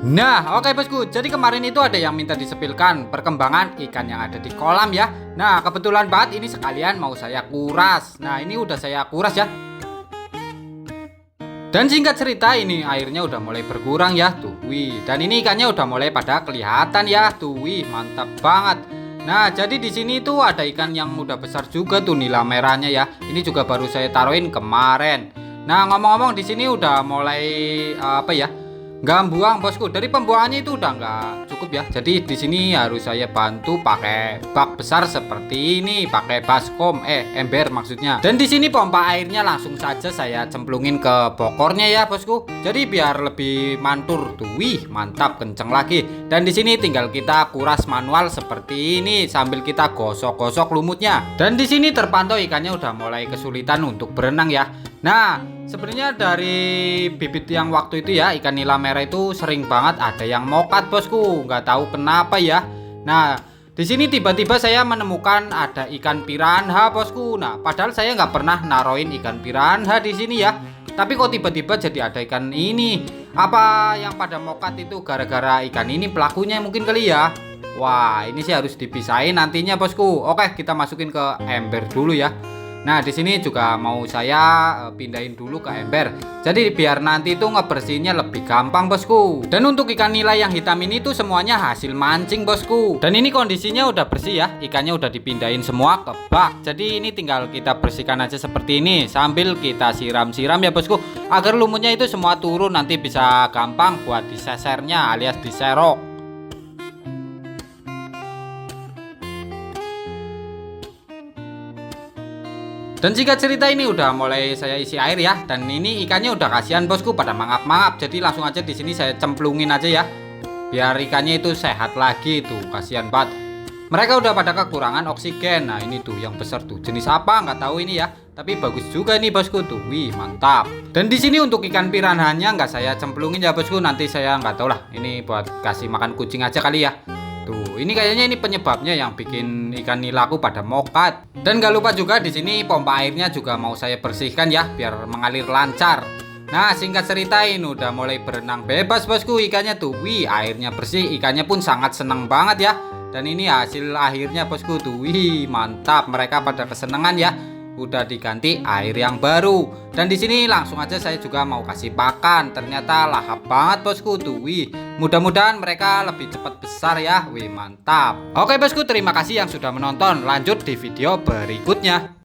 Nah, oke bosku. Jadi kemarin itu ada yang minta disepilkan perkembangan ikan yang ada di kolam ya. Nah, kebetulan banget ini sekalian mau saya kuras. Nah, ini udah saya kuras ya. Dan singkat cerita ini airnya udah mulai berkurang ya, tuh. Wih, dan ini ikannya udah mulai pada kelihatan ya, tuh. Wih, mantap banget. Nah, jadi di sini tuh ada ikan yang udah besar juga tuh nila merahnya ya. Ini juga baru saya taruhin kemarin. Nah, ngomong-ngomong di sini udah mulai apa ya? Nggak buang bosku, dari pembuangannya itu udah nggak cukup ya. Jadi di sini harus saya bantu pakai bak besar seperti ini, pakai baskom, ember maksudnya. Dan di sini pompa airnya langsung saja saya cemplungin ke bokornya ya bosku. Jadi biar lebih mantul tuh, wih mantap kenceng lagi. Dan di sini tinggal kita kuras manual seperti ini sambil kita gosok-gosok lumutnya. Dan di sini terpantau ikannya udah mulai kesulitan untuk berenang ya. Nah, sebenarnya dari bibit yang waktu itu ya, ikan nila merah itu sering banget ada yang mokat bosku, nggak tahu kenapa ya. Nah, di sini tiba-tiba saya menemukan ada ikan piranha bosku. Nah, padahal saya nggak pernah naroin ikan piranha di sini ya. Tapi kok tiba-tiba jadi ada ikan ini? Apa yang pada mokat itu gara-gara ikan ini pelakunya mungkin kali ya? Wah, ini sih harus dipisahin nantinya bosku. Oke, kita masukin ke ember dulu ya. Nah, di sini juga mau saya pindahin dulu ke ember. Jadi biar nanti itu ngebersihinnya lebih gampang, bosku. Dan untuk ikan nila yang hitam ini tuh semuanya hasil mancing, bosku. Dan ini kondisinya udah bersih ya. Ikannya udah dipindahin semua ke bak. Jadi ini tinggal kita bersihkan aja seperti ini sambil kita siram-siram ya, bosku. Agar lumutnya itu semua turun, nanti bisa gampang buat disesernya alias diserok. Dan jika cerita ini udah mulai saya isi air ya, dan ini ikannya udah kasihan bosku pada mangap-mangap, jadi langsung aja di sini saya cemplungin aja ya, biar ikannya itu sehat lagi tuh, kasihan banget. Mereka udah pada kekurangan oksigen. Nah ini tuh yang besar tuh, jenis apa nggak tahu ini ya, tapi bagus juga nih bosku tuh, wih mantap. Dan di sini untuk ikan piranhanya nggak saya cemplungin ya bosku, nanti saya nggak tahu lah, ini buat kasih makan kucing aja kali ya. Tuh, ini kayaknya ini penyebabnya yang bikin ikan nilaku pada mokat. Dan gak lupa juga di sini pompa airnya juga mau saya bersihkan ya, biar mengalir lancar. Nah, singkat cerita ini udah mulai berenang bebas bosku ikannya tuh. Wih, airnya bersih, ikannya pun sangat seneng banget ya. Dan ini hasil akhirnya bosku tuh. Wih, mantap, mereka pada kesenangan ya. Udah diganti air yang baru. Dan di sini langsung aja saya juga mau kasih pakan. Ternyata lahap banget bosku tuh. Wih, mudah-mudahan mereka lebih cepat besar ya. Wih, mantap. Oke bosku, terima kasih yang sudah menonton. Lanjut di video berikutnya.